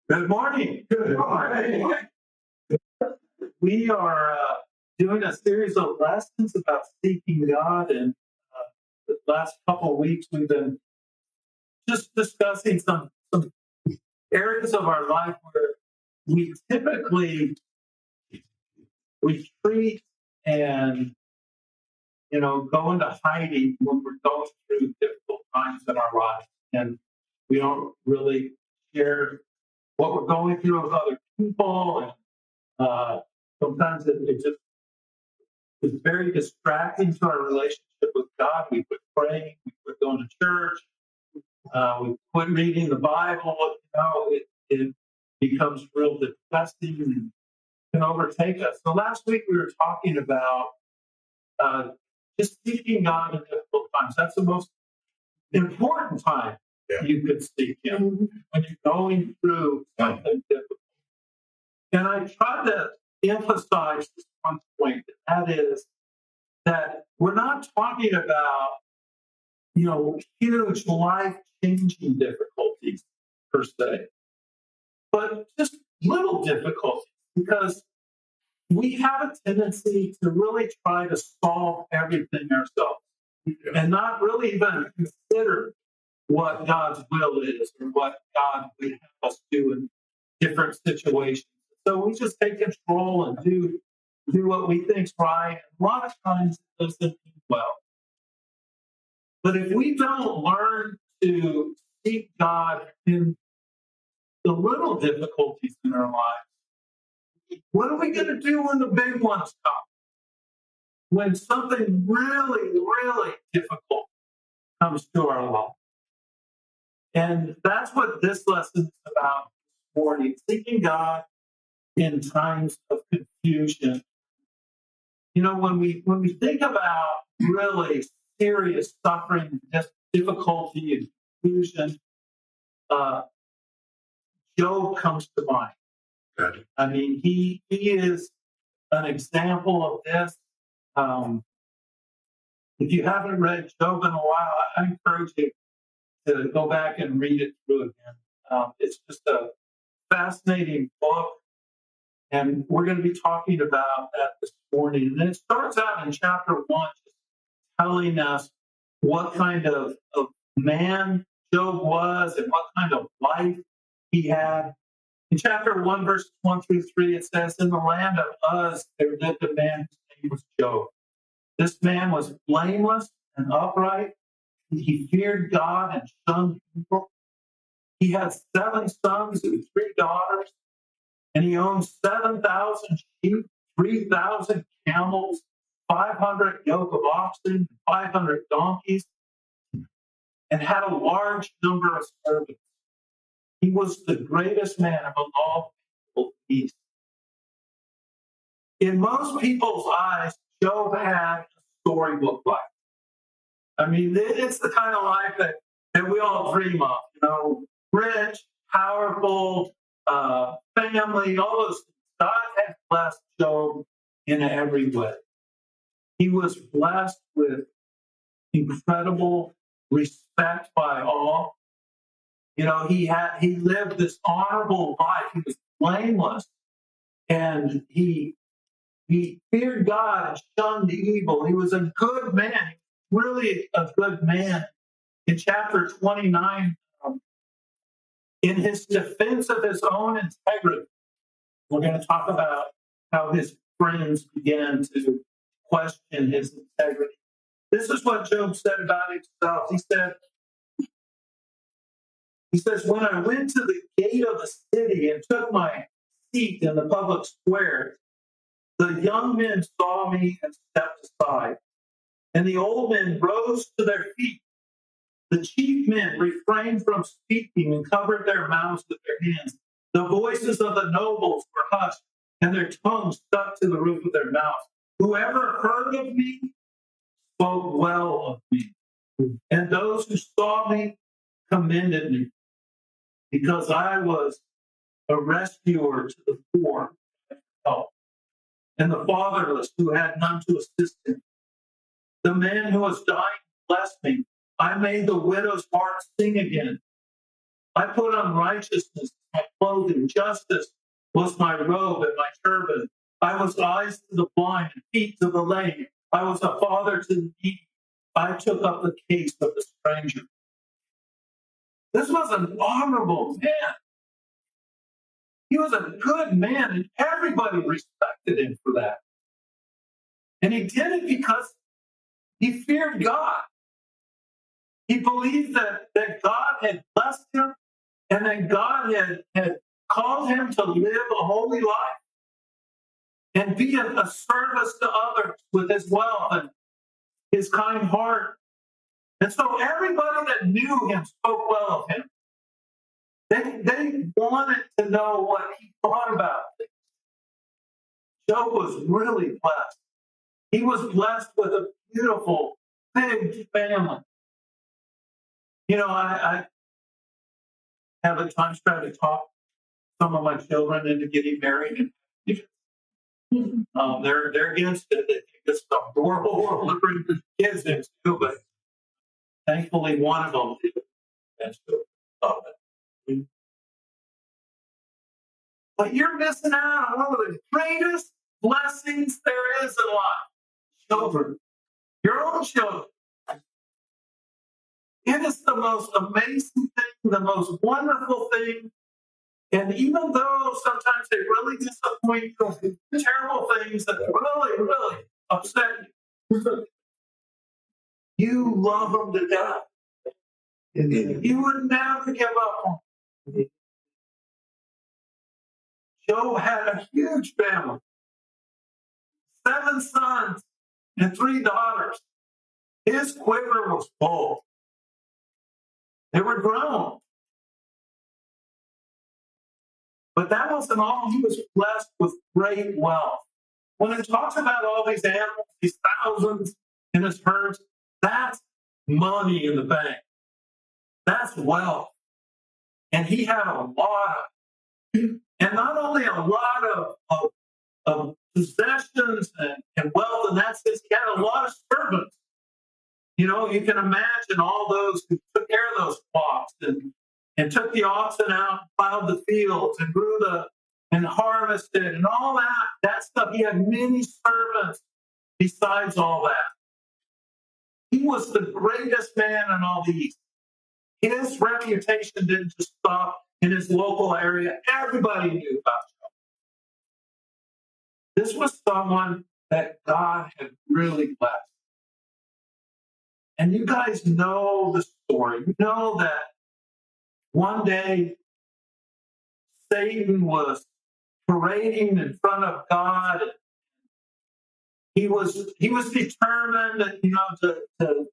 Good morning. Good morning. We are doing a series of lessons about seeking God, and the last couple of weeks we've been just discussing some areas of our life where we typically retreat and go into hiding when we're going through difficult times in our lives, and we don't really share what we're going through with other people, and sometimes it just is very distracting to our relationship with God. We quit praying, we quit going to church, we quit reading the Bible. It becomes real depressing and can overtake us. So last week we were talking about just seeking God in difficult times. That's the most important time you could seek Him, when you're going through something difficult. And I tried to emphasize this one point, and that is that we're not talking about, huge life-changing difficulties per se, but just little difficulties, because we have a tendency to really try to solve everything ourselves and not really even consider what God's will is or what God would have us do in different situations. So we just take control and do what we think's right. A lot of times it doesn't do well. But if we don't learn to seek God in the little difficulties in our lives, what are we going to do when the big ones come? When something really, really difficult comes to our life. And that's what this lesson is about this morning, seeking God in times of confusion. When we think about really serious suffering, difficulty, and confusion, Job comes to mind. Good. I mean, he is an example of this. If you haven't read Job in a while, I encourage you to go back and read it through again. It's just a fascinating book, and we're going to be talking about that this morning. And it starts out in chapter 1, just telling us what kind of man Job was and what kind of life he had. In chapter 1, verses 1 through 3, it says, "In the land of Uz, there lived a man whose name was Job. This man was blameless and upright. He feared God and shunned evil. He had 7 sons and 3 daughters, and he owned 7,000 sheep, 3,000 camels, 500 yoke of oxen, 500 donkeys, and had a large number of servants. He was the greatest man among all people of the East." In most people's eyes, Job had a storybook life. I mean, it's the kind of life that we all dream of, rich, powerful, family, all those things. God had blessed Job in every way. He was blessed with incredible respect by all. He lived this honorable life. He was blameless, and he feared God and shunned evil. He was a good man, really a good man. In chapter 29, in his defense of his own integrity, we're going to talk about how his friends began to question his integrity. This is what Job said about himself. He says, "When I went to the gate of the city and took my seat in the public square, the young men saw me and stepped aside, and the old men rose to their feet. The chief men refrained from speaking and covered their mouths with their hands. The voices of the nobles were hushed, and their tongues stuck to the roof of their mouths. Whoever heard of me spoke well of me, and those who saw me commended me, because I was a rescuer to the poor and the fatherless who had none to assist him. The man who was dying blessed me. I made the widow's heart sing again. I put on righteousness my clothing. Justice was my robe and my turban. I was eyes to the blind and feet to the lame. I was a father to the needy. I took up the case of the stranger. This was an honorable man. He was a good man, and everybody respected him for that. And he did it because he feared God. He believed that God had blessed him and that God had called him to live a holy life and be a service to others with his wealth and his kind heart. And so everybody that knew him spoke well of him. They wanted to know what he thought about things. Job was really blessed. He was blessed with a beautiful, big family. You know, I have at times tried to talk some of my children into getting married. They're against it. They think it's a horrible world to bring the kids into, but thankfully one of them did. But you're missing out on one of the greatest blessings there is in life. Children. Your own children. It is the most amazing thing, the most wonderful thing. And even though sometimes they really disappoint you, terrible things that really, really upset you, you love them to death. You would never give up on them. Job had a huge family, 7 sons and 3 daughters. His quiver was full. They were grown. But that wasn't all. He was blessed with great wealth. When it talks about all these animals, these thousands in his herds, that's money in the bank. That's wealth. And he had a lot of it. And not only a lot of possessions and wealth in that sense, he had a lot of servants. You know, you can imagine all those who took care of those flocks and took the oxen out, plowed the fields, and and harvested, and all that stuff. He had many servants besides all that. He was the greatest man in all the East. His reputation didn't just stop in his local area. Everybody knew about him. This was someone that God had really blessed. And you guys know the story. You know that one day Satan was parading in front of God. He was determined, to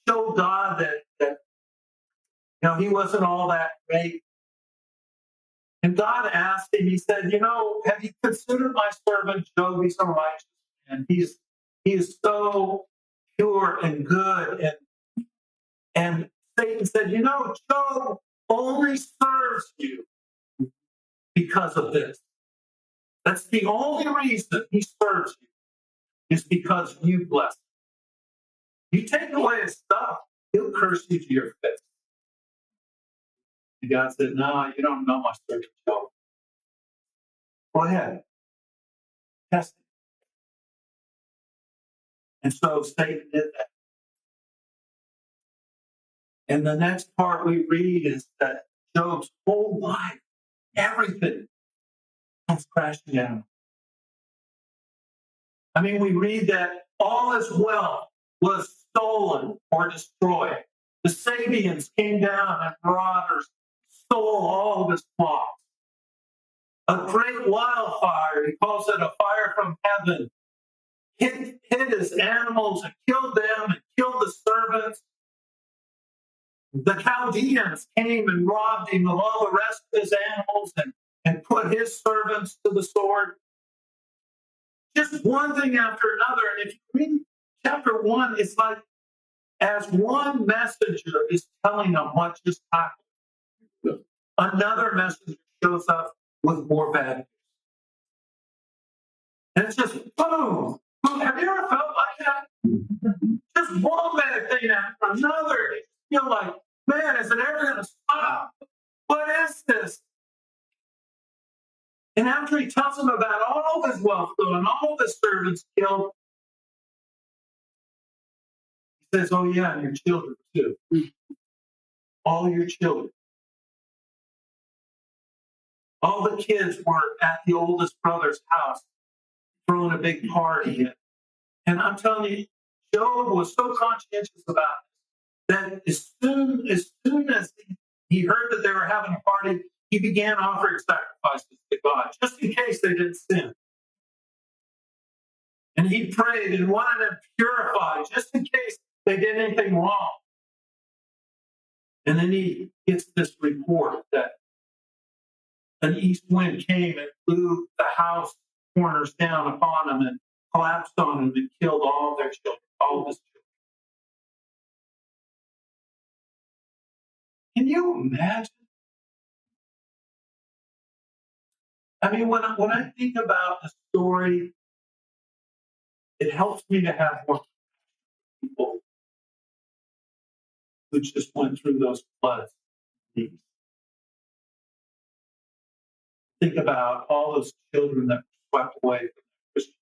show God that he wasn't all that great. And God asked him, he said, have you considered my servant Job? He's so righteous, and he is so pure and good. And Satan said, Job only serves you because of this. That's the only reason he serves you, is because you bless him. You take away his stuff, he'll curse you to your face. And God said, no, you don't know my servant Job. Go ahead. Test it. And so Satan did that. And the next part we read is that Job's whole life, everything, comes crashing down. I mean, we read that all his wealth was stolen or destroyed. The Sabians came down and marauders stole all of his flocks. A great wildfire, he calls it a fire from heaven, hit his animals and killed them and killed the servants. The Chaldeans came and robbed him of all the rest of his animals and put his servants to the sword. Just one thing after another. And if you read chapter 1, it's like as one messenger is telling them what just happened, another messenger shows up with more bad news. And it's just boom, boom. Have you ever felt like that? Just one bad thing after another. You feel like, man, is it ever going to stop? What is this? And after he tells them about all of his wealth and all of his servants killed, he says, oh yeah, and your children too. All your children. All the kids were at the oldest brother's house throwing a big party. And I'm telling you, Job was so conscientious about this that as soon as he heard that they were having a party, he began offering sacrifices to God, just in case they didn't sin. And he prayed and wanted them purified, just in case they did anything wrong. And then he gets this report that an east wind came and blew the house corners down upon them and collapsed on them and killed all their children, all of his children. Can you imagine? I mean, when I think about the story, it helps me to have more people who just went through those floods. Think about all those children that were swept away from the Christian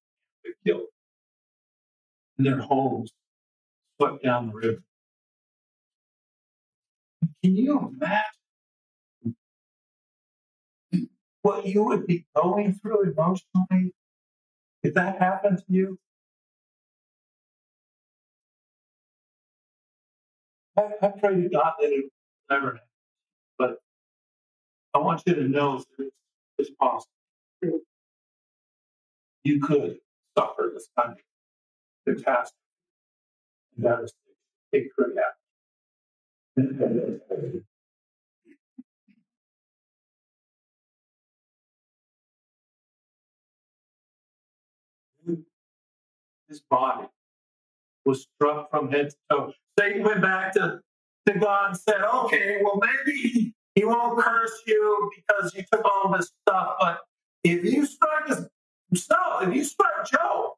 camp, killed, and their homes swept down the river. Can you imagine what you would be going through emotionally if that happened to you? I pray to God that it never happen, but I want you to know that it's possible. You could suffer this kind of catastrophe and devastation. It could happen. His body was struck from head to toe. Satan went back to God and said, okay, well, maybe he won't curse you because you took all this stuff, but if you strike himself, if you strike Job,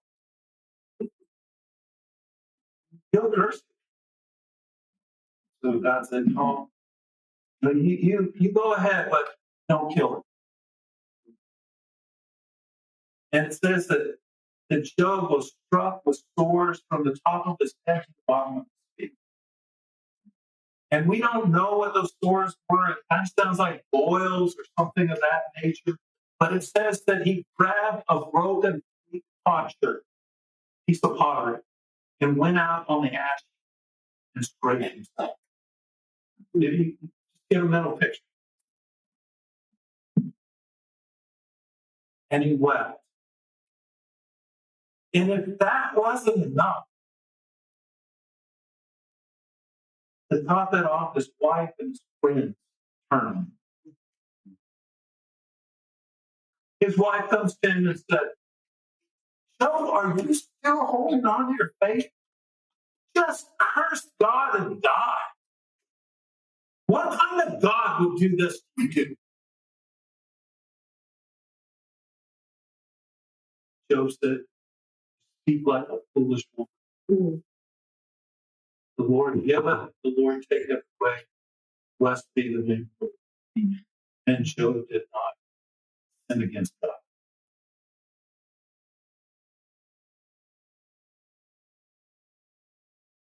he'll curse you. So God said, no, you go ahead, but don't kill him. And it says that Job was struck with sores from the top of his head to the bottom of his feet. And we don't know what those sores were. It kind of sounds like boils or something of that nature. But it says that he grabbed a broken potsherd, piece of pottery, and went out on the ash and scraped himself. If you get a mental picture. And he wept. And if that wasn't enough, to top it off, his wife and his friends turned him. His wife comes to him and said, Job, are you still holding on to your faith? Just curse God and die. What kind of God would do this to you? Job said, speak like a foolish woman. The Lord giveth, the Lord taketh away. Blessed be the name of the Lord. And Job did not sin against God.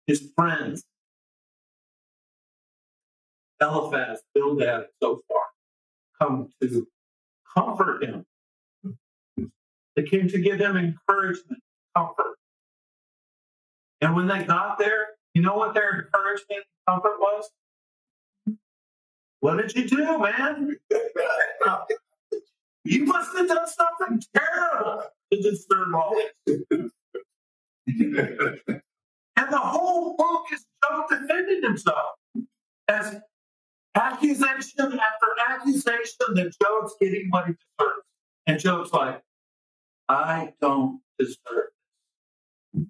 His friends, Eliphaz, Bildad, and so far, come to comfort him. They came to give him encouragement, comfort. And when they got there, you know what their encouragement and comfort was? What did you do, man? You must have done something terrible to deserve all this. And the whole book is Job defending himself as accusation after accusation that Job's getting what he deserves. And Job's like, I don't deserve this.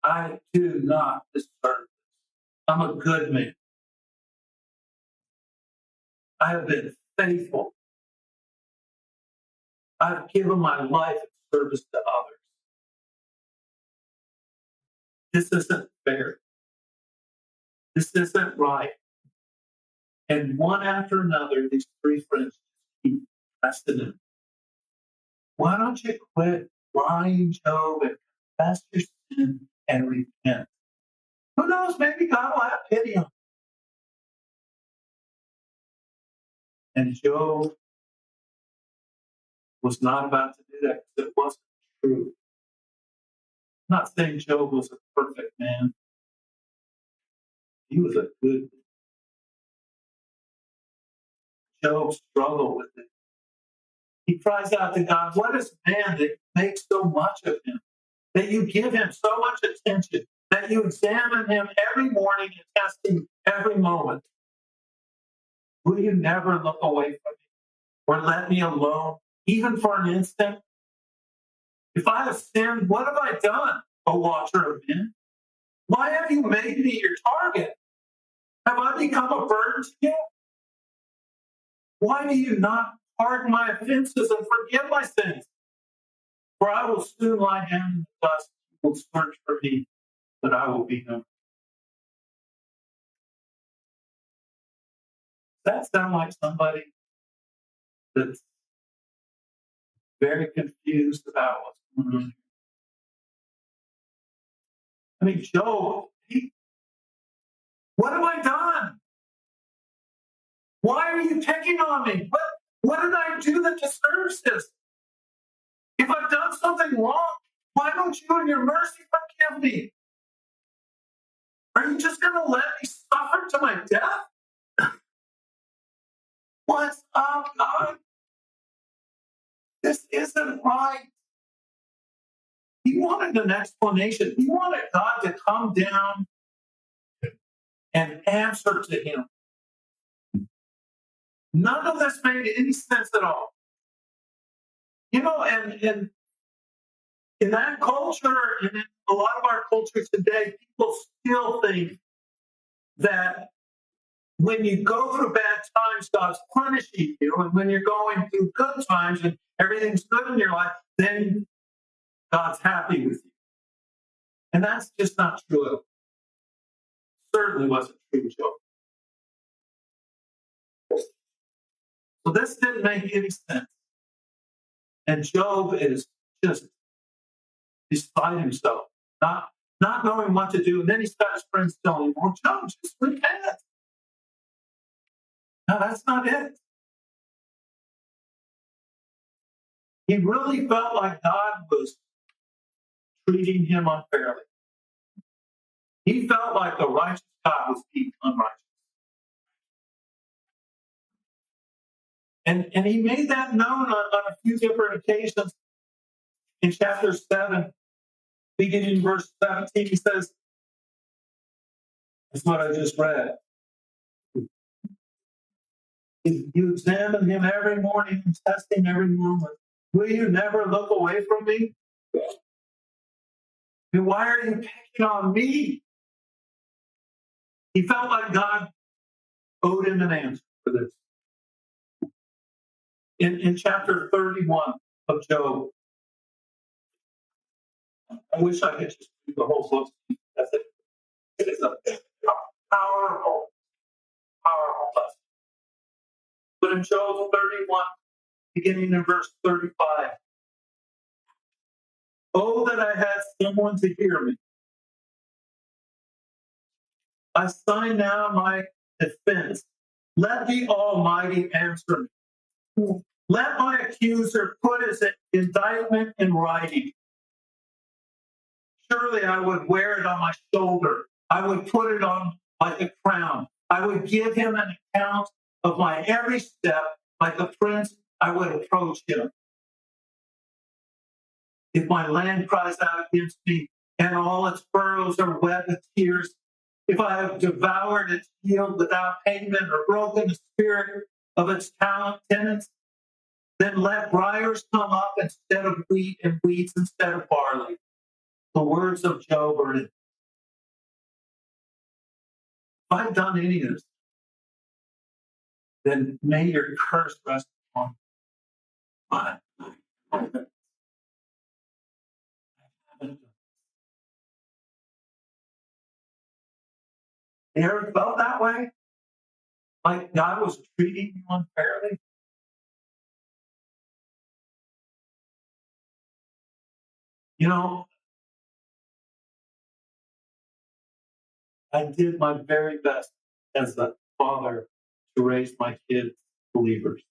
I do not deserve this. I'm a good man. I have been faithful. I've given my life in service to others. This isn't fair. This isn't right. And one after another, these three friends He pressed him. Why don't you quit lying, Job, and confess your sin and repent? Who knows? Maybe God will have pity on him. And Job was not about to do that because it wasn't true. I'm not saying Job was a perfect man. He was a good man. Job struggled with it. He cries out to God, what is man that you make so much of him? That you give him so much attention, that you examine him every morning and test him every moment. Will you never look away from me or let me alone, even for an instant? If I have sinned, what have I done, O watcher of men? Why have you made me your target? Have I become a burden to you? Why do you not pardon my offenses and forgive my sins? For I will soon lie down in the dust. You will search for me, but I will be known. Does that sound like somebody that's very confused about what's going on? I mean, Job, what have I done? Why are you picking on me? What did I do that deserves this? If I've done something wrong, why don't you in your mercy forgive me? Are you just going to let me suffer to my death? What's up, God? This isn't right. He wanted an explanation. He wanted God to come down and answer to him. None of this made any sense at all. You know, and in that culture, and in a lot of our culture today, people still think that when you go through bad times, God's punishing you. And when you're going through good times and everything's good in your life, then God's happy with you. And that's just not true. Certainly wasn't true, Job. So this didn't make any sense. And Job is just beside himself, not knowing what to do. And then he's got his friends telling him, well, Job, just repent. No, that's not it. He really felt like God was treating him unfairly. He felt like the righteous God was being unrighteous. And he made that known on a few different occasions. In chapter 7, beginning in verse 17, he says, that's what I just read. You examine him every morning and test him every moment. Will you never look away from me? And why are you picking on me? He felt like God owed him an answer for this. In chapter 31 of Job, I wish I could just read the whole book. That's it. It is a powerful, powerful lesson. But in Job 31, beginning in verse 35, oh, that I had someone to hear me. I sign now my defense. Let the Almighty answer me. Let my accuser put his indictment in writing. Surely I would wear it on my shoulder. I would put it on like a crown. I would give him an account of my every step. Like a prince, I would approach him. If my land cries out against me and all its furrows are wet with tears, if I have devoured its yield without payment or broken the spirit of its tenants, then let briars come up instead of wheat and weeds instead of barley. The words of Job are in. If I've done any of this, then may your curse rest upon me. You ever felt that way? Like God was treating you unfairly? You know, I did my very best as a father to raise my kids believers.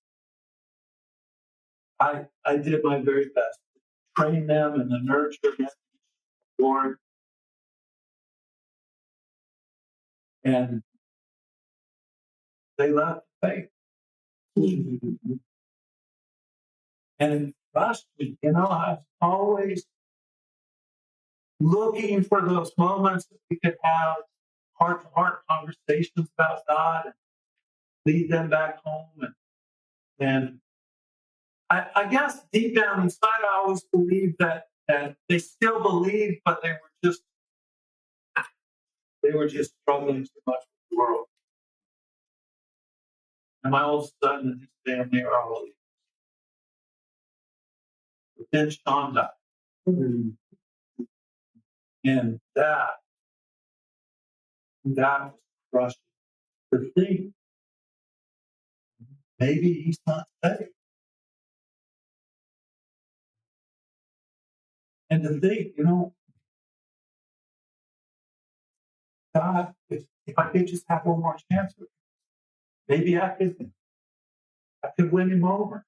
I did my very best to train them and to nurture them, Lord. And they left faith. And trust me, I was always looking for those moments that we could have heart to heart conversations about God and lead them back home. And I guess deep down inside, I always believed that they still believed, but they were just struggling too much with the world. And my oldest son and his family are all believers. But then Sean died. And that was crushing. To think maybe he's not saved. And to think, God, if I could just have one more chance with him, maybe I could win him over.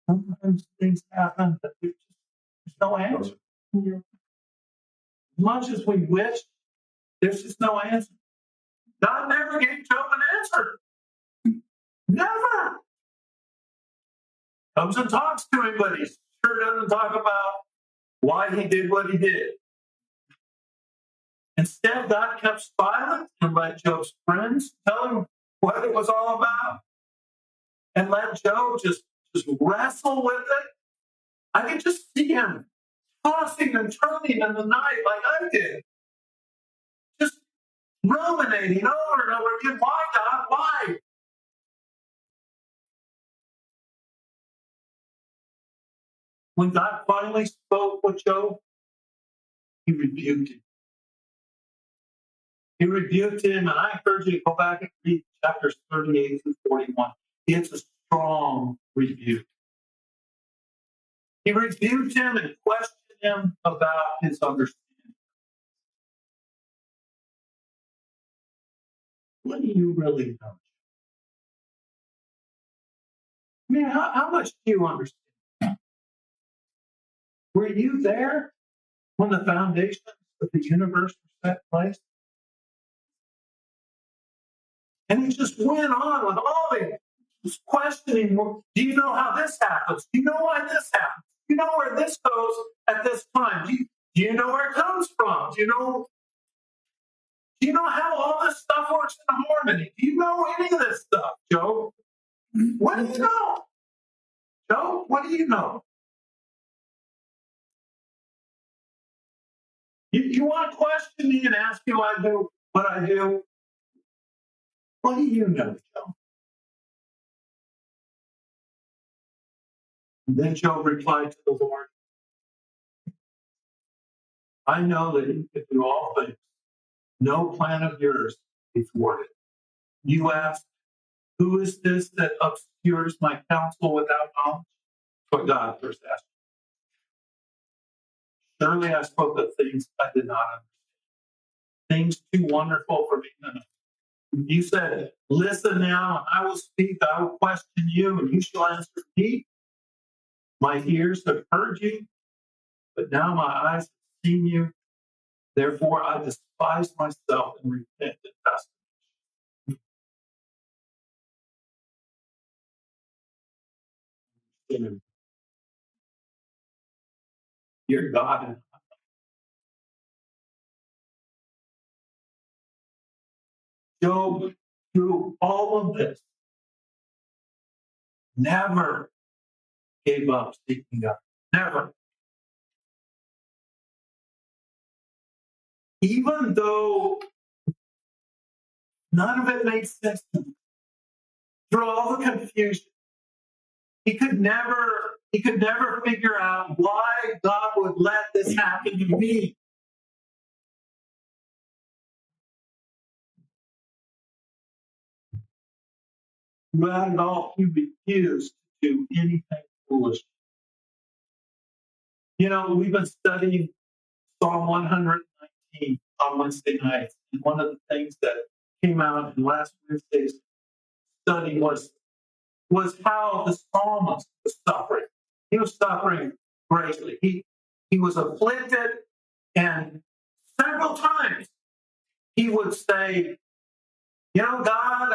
Sometimes things happen that there's no answer. As much as we wish, there's just no answer. God never gave Job an answer. Never. Comes and talks to him, but he sure doesn't talk about why he did what he did. Instead, God kept silent and let Job's friends tell him what it was all about and let Job just wrestle with it. I could just see him tossing and turning in the night like I did. Just ruminating over and over again. Why, God? Why? When God finally spoke with Job, he rebuked him. He rebuked him, and I encourage you to go back and read chapters 38 through 41. It's a strong rebuke. He rebuked him and questioned him about his understanding. What do you really know? I mean, how much do you understand? Were you there when the foundations of the universe were set in place? And he just went on with all this questioning. Do you know how this happens? Do you know why this happens? Do you know where this goes at this time? Do you know where it comes from? Do you know how all this stuff works in harmony? Do you know any of this stuff, Joe? What do you know? Joe, what do you know? You want to question me and ask me why I do what I do? What do you know, Joe? And then Job replied to the Lord, I know that you can do all things. No plan of yours is thwarted. You ask, who is this that obscures my counsel without knowledge? What God first asked. Surely I spoke of things I did not understand. Things too wonderful for me to know. You said, listen now, and I will speak, I will question you, and you shall answer me. My ears have heard you, but now my eyes have seen you. Therefore I despise myself and repent in desperation. Dear God, Job, through all of this, never gave up seeking God. Never. Even though none of it made sense to him, through all the confusion, he could never figure out why God would let this happen to me. throughout it all, he refused to do anything foolish. We've been studying Psalm 119 on Wednesday nights. And one of the things that came out in last Wednesday's study was how the psalmist was suffering. He was suffering greatly. He was afflicted, and several times he would say, God,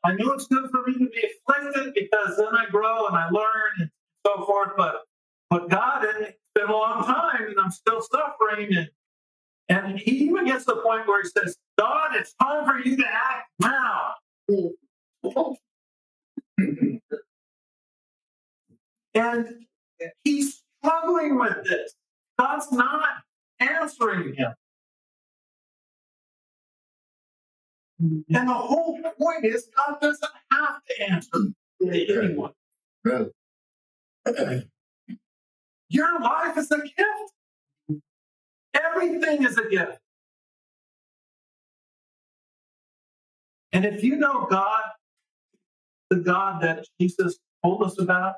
I know it's good for me to be afflicted because then I grow and I learn and so forth. But God, it's been a long time and I'm still suffering. And he even gets to the point where he says, God, it's time for you to act now. And he's struggling with this. God's not answering him. And the whole point is God doesn't have to answer anyone. Your life is a gift. Everything is a gift. And if you know God, the God that Jesus told us about,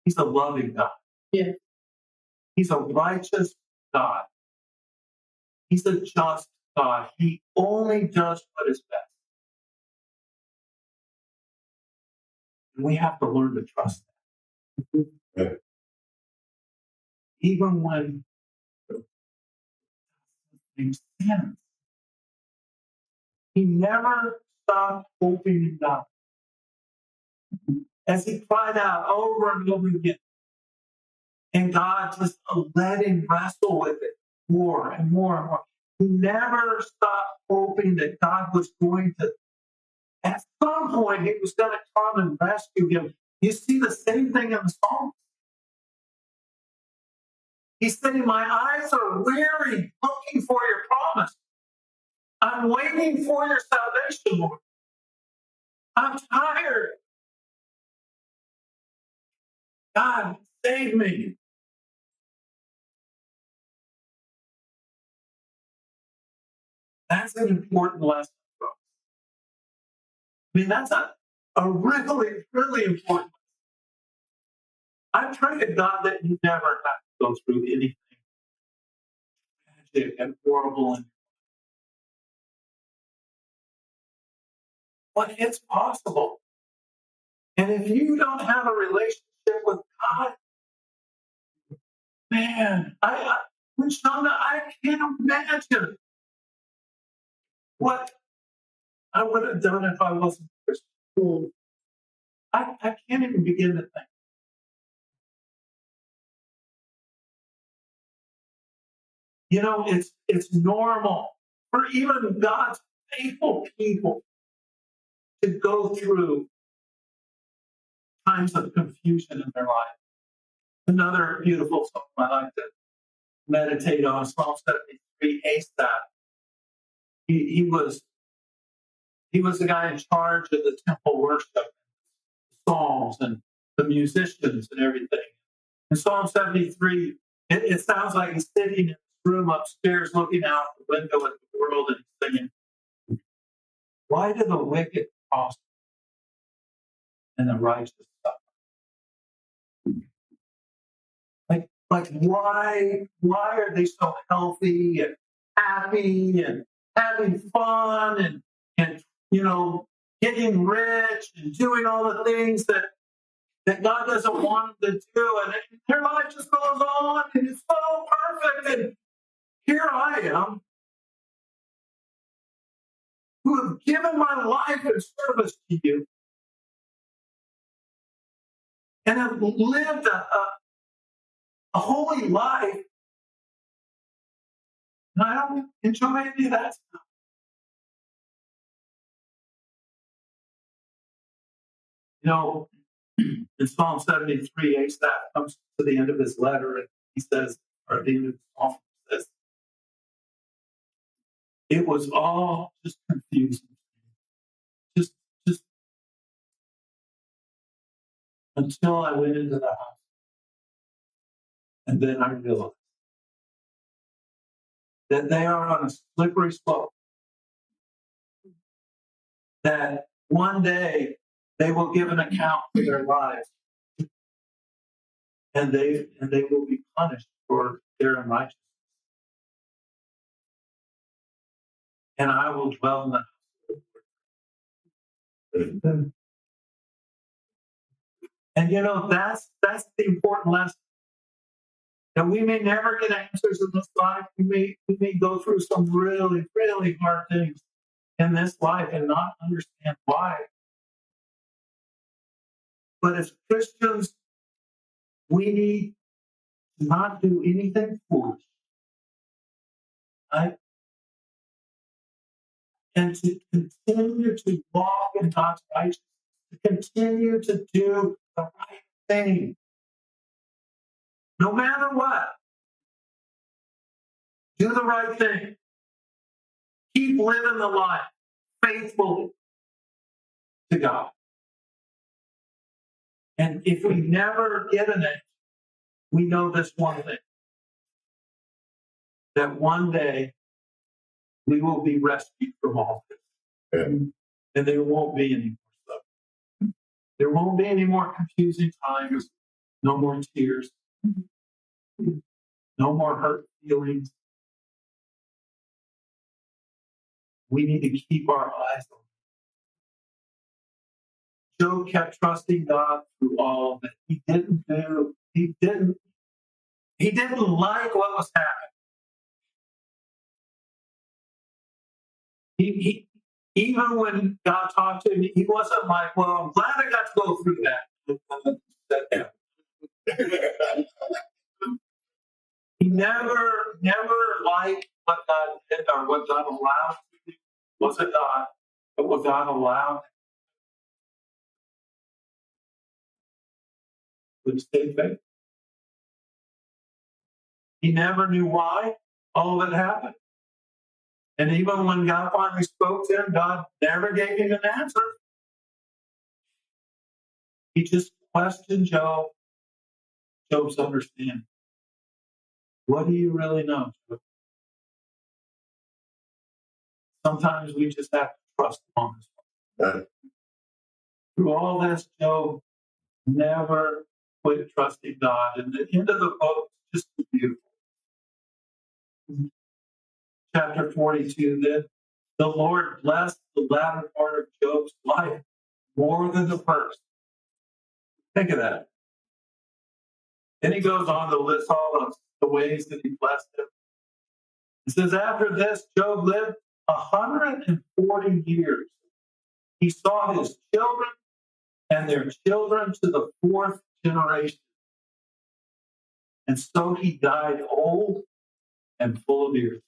he's a loving God. Yeah. He's a righteous God. He's a just God. He only does what is best. And we have to learn to trust that. Yeah. Even when it makes sense. He never stopped hoping in God. As he cried out over and over again. And God just let him wrestle with it more and more and more. He never stopped hoping that God was going to, at some point, he was going to come and rescue him. You see the same thing in the Psalms. He's saying, my eyes are weary looking for your promise. I'm waiting for your salvation, Lord. I'm tired. God, save me. That's an important lesson for us. I mean, that's a really, really important lesson. I pray to God that you never have to go through anything tragic and horrible. But it's possible. And if you don't have a relationship with God, man, Shauna, I can't imagine what I would have done if I wasn't a Christian. I can't even begin to think. It's normal for even God's faithful people to go through times of confusion in their life. Another beautiful song I like to meditate on, Psalm 73, Asaph. He was the guy in charge of the temple worship, psalms, and the musicians and everything. In Psalm 73, it sounds like he's sitting in his room upstairs looking out the window at the world and he's singing, why do the wicked prosper and the righteous suffer? Like why are they so healthy and happy and having fun and getting rich and doing all the things that God doesn't want them to do, and their life just goes on and it's so perfect, and here I am who have given my life in service to you and have lived a holy life, and I don't enjoy any of that stuff. In Psalm 73, Asaph comes to the end of his letter and he says, or at the end of the psalm, he says, it was all just confusing. Just until I went into the house. And then I realized that they are on a slippery slope. That one day they will give an account for their lives, and they will be punished for their unrighteousness. And I will dwell in the house. And that's the important lesson. That we may never get answers in this life. We may go through some really, really hard things in this life and not understand why. But as Christians, we need to not do anything foolish, right? And to continue to walk in God's righteousness, to continue to do the right thing, no matter what. Do the right thing. Keep living the life faithfully to God. And if we never get an answer, we know this one thing, that one day we will be rescued from all this. Yeah. And there won't be any more suffering. There won't be any more confusing times, no more tears, no more hurt feelings. We need to keep our eyes on Job kept trusting God through all that he didn't do. He didn't like what was happening. He even when God talked to him, he wasn't like, well, I'm glad I got to go through that. He never liked what God did or what God allowed to do. Wasn't God, but what God allowed would stay faithful. He never knew why all of it happened. And even when God finally spoke to him, God never gave him an answer. He just questioned Job's understanding. What do you really know, Job? Sometimes we just have to trust on this one. Through all this, Job never quit trusting God. And the end of the book is just beautiful. Chapter 42, then the Lord blessed the latter part of Job's life more than the first. Think of that. Then he goes on to list all of the ways that he blessed him. It says, after this, Job lived 140 years. He saw his children and their children to the fourth generation. And so he died old and full of years.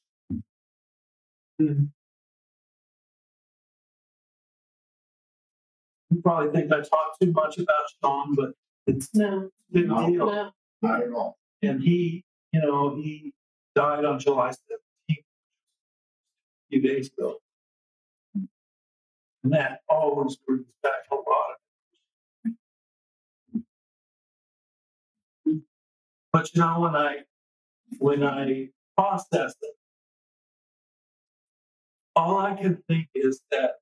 You probably think I talk too much about Sean, but it's a big deal. No, not at all. And he died on July 17th, a few days ago. And that always brings back a lot of. But when I process it, all I can think is that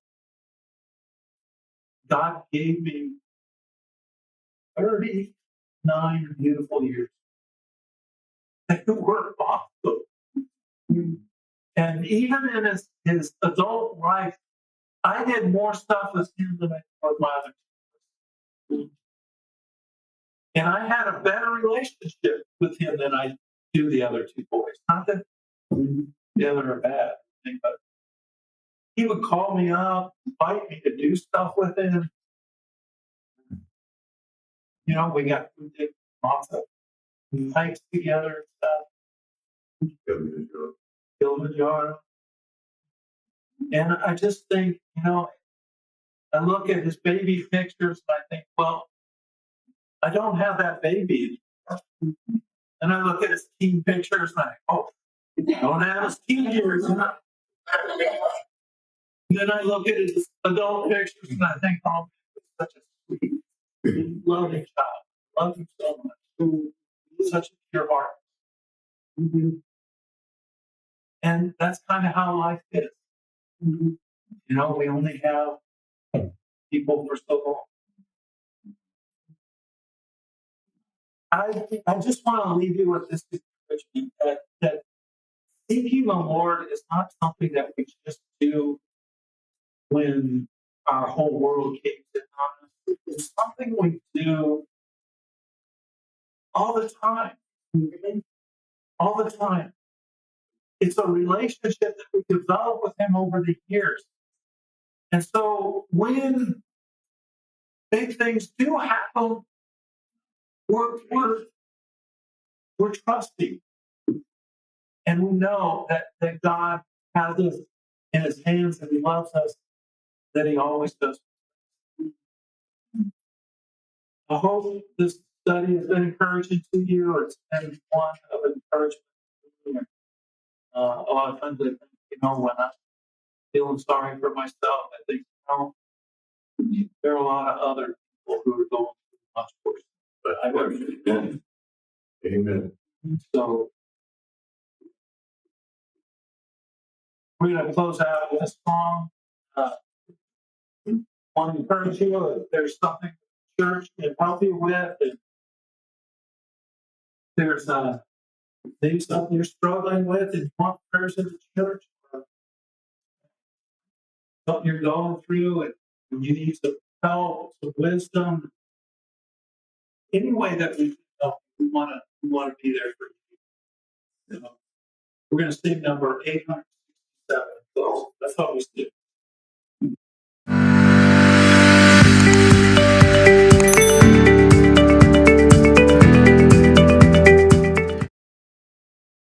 God gave me 39 beautiful years. They were awesome. And even in his adult life, I did more stuff with him than I did with my other two. And I had a better relationship with him than I do the other two boys. Not that the other are bad, but he would call me up, invite me to do stuff with him. We did lots of hikes together and stuff. Kilimanjaro. And I just think, I look at his baby pictures and I think, well, I don't have that baby anymore. And I look at his teen pictures and I think, oh, I don't have his teen years. And then I look at his adult pictures and I think, oh, he's such a sweet, loving child. I love him so much. He's such a pure heart. Mm-hmm. And that's kind of how life is. Mm-hmm. We only have people for so long. I just want to leave you with this encouragement that seeking the Lord is not something that we just do when our whole world caves in on us. It's something we do all the time. All the time. It's a relationship that we develop with Him over the years. And so when big things do happen, we're trusting. And we know that God has us in His hands and He loves us, that He always does. I hope this study has been encouraging to you, or it's been one of encouragement to me. A lot of times, when I'm feeling sorry for myself, I think, there are a lot of other people who are going through much worse. But I know. Amen. So we're going to close out with a song. I want to encourage you if there's something the church can help you with, if there's maybe something you're struggling with and you want prayers in the church, or something you're going through and you need some help, some wisdom, any way that we can help, we want to be there for you. We're going to sing number 867. So that's how we do.